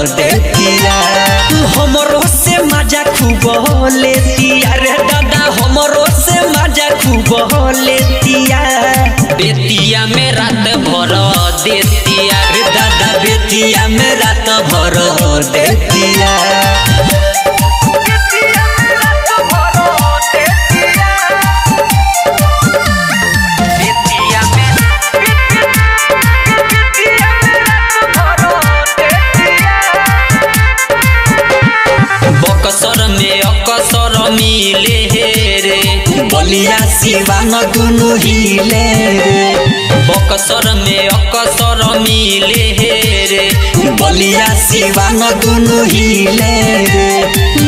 देतिया। हमरो से मजा खूब लेतिया रे दादा, हमरो से मजा खूब लेतिया। बेतिया में रात भर देतिया रे दादा, बेतिया में रात भर देतिया। बक्सर में अकसर मिले रे, बलिया सिवान दुनु हिले रे। बक्सर में अकसर मिले रे, बलिया सिवान दुनु हिले रे।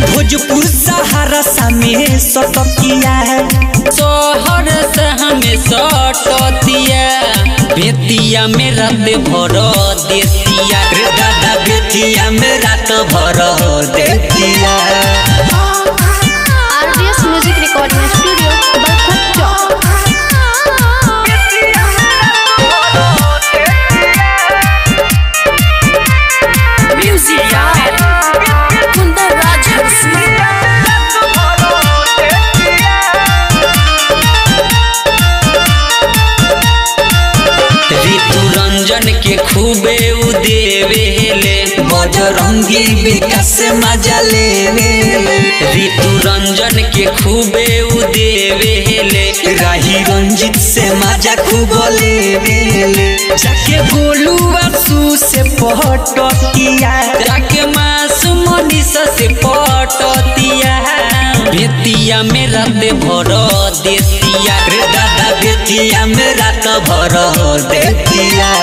भोजपुर सहरसा में सटकिया, शहर से हमें सटतिया। बेतिया में रात भर देतिया रे दादा, बेतिया में रात भर देतिया। RDS music recording studio Balkhatta. Ranjan के खूबे उदेवेले, बजरंगी विकास से मजा लेवेले। ऋतु रंजन के खूबे उदेवेले, राही रंजित से मजा खूब लेवेले। जाके गोलू आसू से पटतिया, जाके मासूम मनीषा से पटतिया। बेतिया में रात भर देतिया रे दादा, बेतिया में रात भर देतिया।